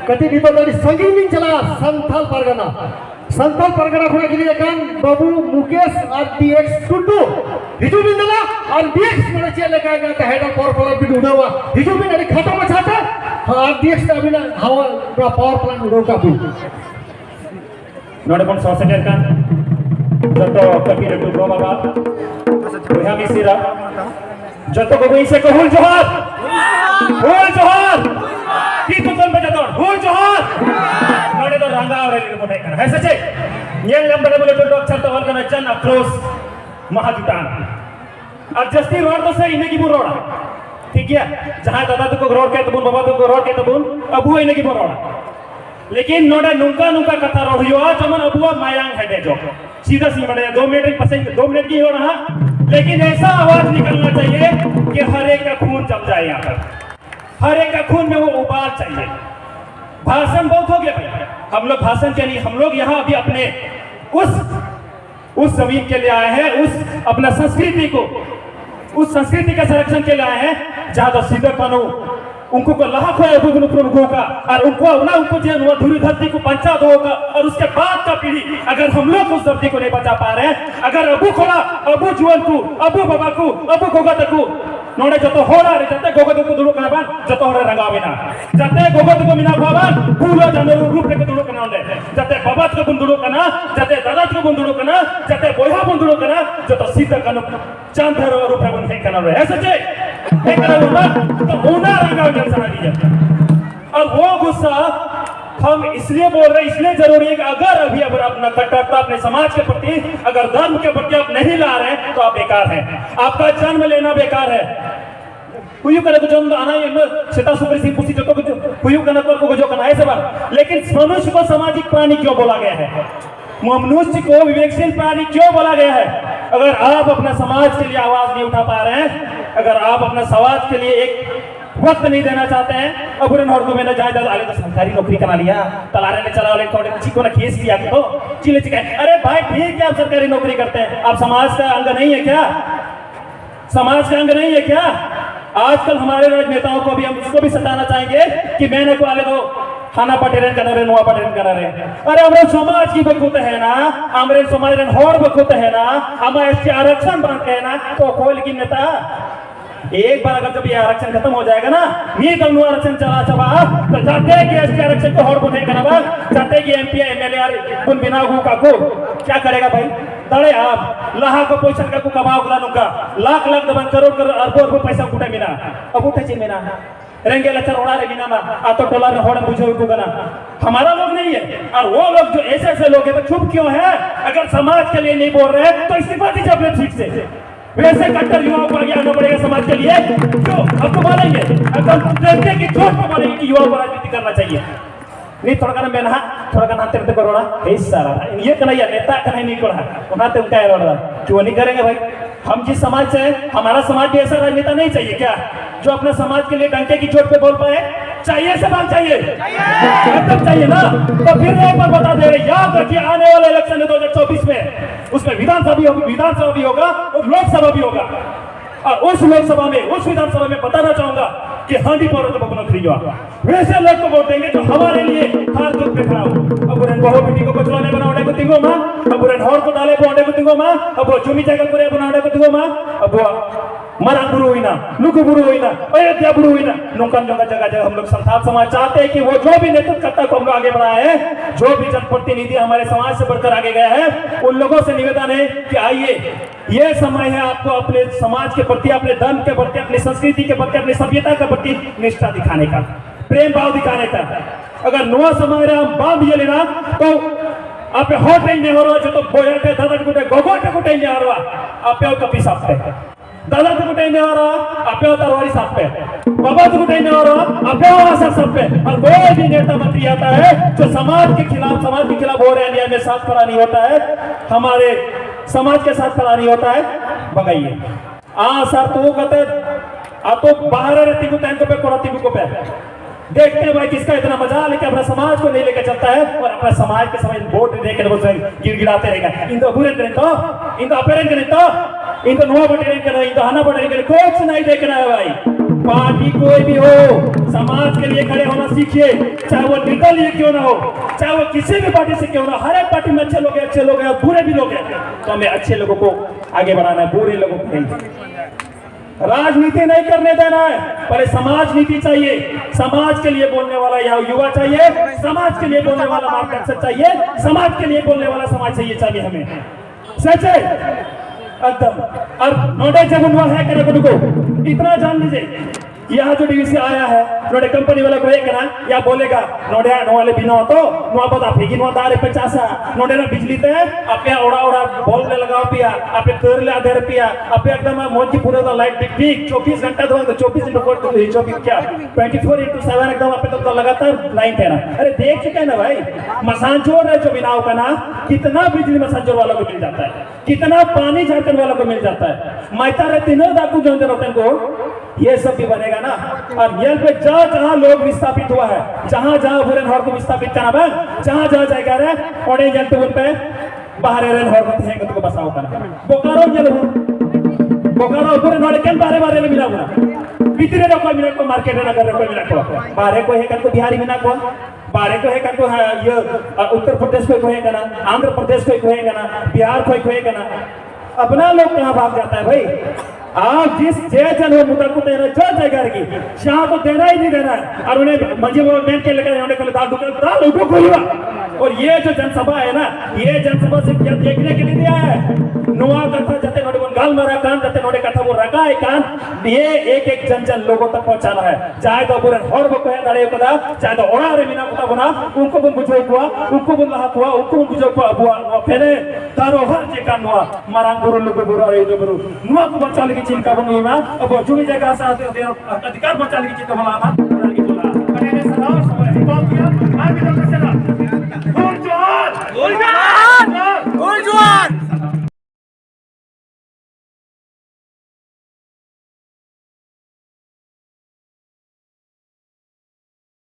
kati dibandari sanging min chala Santhal Pargana khona gili kan Babu Mukesh RDX Tundu hiju bin dala RDX mana cia leka ga ta head power plant bin udawa hiju bin ari khata ma chata RDX ta bin hawa power plant udaw ka bu node kon society kan joto kaki retu bro baba boya misira joto ko ise ko hul johar ki to kon bajator hul johar node to ranga awre ni motai kan hai sache nyel lam bale bale to doctor to wal kana jan across mahajutan adjusty road to se ine ki bu road ठीक है जहां दादा तो को road के तबुन बाबा तो को road के तबुन Abu ine ki bu road लेकिन नोडा नुंका कथा रोहियो जमन अबुआ मायांग हेडे जो सीधा सी बड़े 2 मिनट पसंद 2 मिनट की हो रहा लेकिन ऐसा आवाज निकलना चाहिए कि हर एक का खून जम जाए यहाँ पर हर एक का खून में वो उबाल चाहिए भाषण बहुत हो गया भाई हम लोग भाषण के लिए हम लोग यहाँ अभी अपने उस जमीन के लिए आए हैं उस अपना संस्कृति को उस संस्कृति का संरक्षण के लिए आए हैं जहाँ तो सीधे कानू उनको को लाख है प्रमुखों का और उनको जो धुरी धरती को पंचा दो का और उसके बाद का पीढ़ी अगर हम लोग उस धरती को नहीं बचा पा रहे हैं अगर अबू खोला अबू जुवन को अबू बाबा को अबू गोगत को नोड़े जतो होड़ा रे जते गोगत को दुलु कना बान जतो होड़े रंगाविना जते गोगत को मिना बाबान पूरा जनरु रूप रे को दुलु कना ओंडे जते बाबात को बुंदुलु कना जते दादात को बुंदुलु कना जते बोया बुंदुलु कना जतो सीधा कनो चांदर रूप रे बन कना रे ऐसे जे एकरा उना तो उना रंगाव जलसा दी और वो गुस्सा हम इसलिए बोल रहे इसलिए जरूरी है कि अगर अभी अपना कट्टरता अपने समाज के प्रति अगर धर्म के प्रति आप नहीं ला रहे हैं तो आप बेकार हैं आपका जन्म लेना बेकार है कुयु कने को जन्म आना ये सीता सुपर सी पुसी जो तो कुयु कने को जो कना ऐसे बात लेकिन मनुष्य को सामाजिक प्राणी क्यों बोला गया है मनुष्य को विवेकशील प्राणी क्यों बोला गया है अगर आप अपना समाज के लिए आवाज नहीं उठा पा रहे हैं अगर आप अपना समाज के लिए एक वक्त नहीं देना चाहते हैं अब और को मैंने जायदाद आले तो सरकारी नौकरी करा लिया तलारे ने चला वाले थोड़े चिको ने केस किया तो चिले चिका अरे भाई ठीक है आप सरकारी नौकरी करते हैं आप समाज का अंग नहीं है क्या समाज का अंग नहीं है क्या आजकल हमारे राजनेताओं को भी हम उसको भी सताना चाहेंगे कि मैंने को आले तो खाना पटेरन करा रहे नुआ पटेरन करा रहे अरे हमारे समाज की बखुत है ना हमारे समाज रे होड़ बखुत है ना हमारे इसके आरक्षण बांध है ना तो कोई लेकिन नेता एक बार अगर जब ये आरक्षण खत्म हो जाएगा ना मी तब आरक्षण चला चबा तो जाते कि एसटी आरक्षण को होड़ बने करना जाते कि एमपी एमएलए कुन बिना गु का को क्या करेगा भाई दड़े आप लाहा को पैसा का को कमाओ गला नुका लाख दबन करोड़ अरबों पैसा कुटे मिना अब उठे ची मिना रेंगे लचर उड़ा रे बिना मा आ तो टोला में होड़ बुझो को गना हमारा लोग नहीं है और वो लोग जो ऐसे लोग हैं तो चुप क्यों है अगर समाज के लिए नहीं बोल रहे तो इस्तीफा दीजिए अपने सीट से वैसे कट्टर युवाओं को आगे आना पड़ेगा समाज के लिए क्यों अब तो बोलेंगे अगर लड़के की चोट पर बोलेंगे कि युवाओं को राजनीति करना चाहिए नहीं थोड़ा करना मैं नहा थोड़ा करना तेरे को रोड़ा हे सारा ये करना या नेता करना नहीं कोड़ा उन्हें तो उनका रोड़ा क्यों नहीं करेंगे भाई हम जिस समाज से हमारा समाज भी ऐसा राजनेता नहीं चाहिए क्या जो अपने समाज के लिए डंके की चोट पे बोल पाए चाहिए सवाल चाहिए एकदम चाहिए ना तो फिर एक बार बता दे रहे याद रखिए आने वाले इलेक्शन 2024 में उसमें विधानसभा भी होगा और लोकसभा भी होगा और उस लोकसभा में उस विधानसभा में बताना चाहूंगा कि हांडी पर तो बबनो खरीदो वैसे लोग को वोट देंगे जो हमारे लिए हाथ दूर पे खड़ा हो अब उन्हें बहु बेटी को बचवाने बनाने को तिंगो मां अब उन्हें हॉर को डाले बोंडे को तिंगो मां अब वो जुमी जगह करे बनाने को तिंगो मां अब वो मरा बुरु होइना लुकु बुरु होइना अयोध्या बुरु होइना नौकन जगह हम लोग संथाल समाज चाहते हैं कि वो जो भी नेतृत्व करता को हम लोग आगे बढ़ाए हैं जो भी जनप्रतिनिधि हमारे समाज से बढ़कर आगे गया है उन लोगों से निवेदन है कि आइए ये समय है आपको अपने समाज के प्रति अपने धर्म के प्रति अपनी संस्कृति के प्रति अपनी सभ्यता के प्रति निष्ठा दिखाने का प्रेम भाव दिखाने का अगर नुआ समय बाब ये लेना तो आप होट नहीं हो रहा जो तो बोयटे दादा कुटे गोगोटे कुटे नहीं आ रहा आप कपी साफ पे दादा तो कुटे नहीं आ रहा आप तरवारी साफ पे बाबा तो कुटे नहीं आ रहा आप सब पे और कोई भी नेता मंत्री आता है जो समाज के खिलाफ हो रहे हैं में साथ खड़ा नहीं होता है हमारे समाज के साथ खड़ा नहीं होता है भगाइए सर तो कहते आप तो बाहर रहती को टैंको पे कोराती को पे देखते हैं भाई किसका इतना मजा लेके अपना समाज को नहीं लेकर चलता है और अपना समाज के समय वोट देकर गिड़गिड़ाते रहेगा इन तो बुरे तो इन तो अपेरेंट नहीं तो इनको नुआ बटेरिंग करना इनको हना बटेरिंग करना कुछ नहीं देखना है भाई। पार्टी कोई भी हो, समाज के लिए खड़े होना सीखिए, चाहे वो निर्दलीय क्यों ना हो, चाहे वो किसी भी पार्टी से क्यों ना। हर एक पार्टी में अच्छे लोग हैं, बुरे भी लोग हैं, तो हमें अच्छे लोगों को आगे बढ़ाना है, बुरे लोगों को नहीं। राजनीति नहीं करने देना है, पहले समाज नीति चाहिए। समाज के लिए बोलने वाला यहाँ युवा चाहिए, समाज के लिए बोलने वाला मार्गदर्शक चाहिए, समाज के लिए बोलने वाला समाज चाहिए हमें। सच है एकदम। और नोडे जब उनवा है करे को इतना जान लीजिए, यहाँ जो डीवीसी आया है नोडे कंपनी वाला को कहना या बोलेगा नोडे नोवाले बिना तो नोआ बता फेगी नोआ दारे 50 नोडे ना बिजली ते आपे ओड़ा ओड़ा बल्ब ले लगाओ पिया आपे तर ले आधे रुपया आपे एकदम मोजी पूरे दा लाइट टिक टिक 24 घंटा दो 24 इंटू 4 तो 24 क्या 24/7 एकदम आपे तो लगातार लाइन है ना। अरे देख चुके हैं ना भाई, मसांजोर है जो बिनाव का ना, कितना बिजली मसांजोर वालों को मिल जाता है, कितना पानी झारखंड वालों को मिल जाता है। माइता रहती न दाकू जो रहते को ये सब भी बनेगा ना। और ये पे जहाँ लोग विस्थापित हुआ है, जहाँ बुरे हर को विस्थापित करना बा, जहाँ जाएगा रे ओडे जंतु पे बाहर रेन हर को थे को बसाओ करना बोकारो जल बोकारो बुरे नोडे केन बारे ले मिला बुरा भीतरे रे कोई मिला को मार्केट रे नगर रे कोई मिला को बाहर को है को बिहारी में ना को बारे को है को ये उत्तर प्रदेश को है ना, आंध्र प्रदेश को है ना, बिहार को है ना। अपना लोग कहाँ भाग जाता है भाई। आप जिस जन हो मुद्दा को देना जो जगह की शाह को देना ही नहीं देना है, और उन्हें मंजी वो बैंक के लेकर उन्हें कल दाल उठो खोलवा। और ये जो जनसभा है ना, ये जनसभा से क्या देखने के लिए दिया है, नुआ कथा जते नोडे गाल मारा कान जते नोडे कथा वो रखा है कान, ये एक जन लोगों तक पहुंचाना है। चाहे तो बुरे हर वो कहे दाड़े कदा, चाहे तो ओड़ा रे बिना कथा बना उनको बन बुझो हुआ, उनको बन लहा हुआ, उनको बुझो हुआ बुआ पहले तारो हर जे कान हुआ मारांग गुरु लोग बुरा रे जो गुरु नुआ को बचा ले चिंता बनी ना। अब जुड़ी जगह से अधिकार बचा ले चिंता बोला ना की बोला कने ने सदा समय बात किया।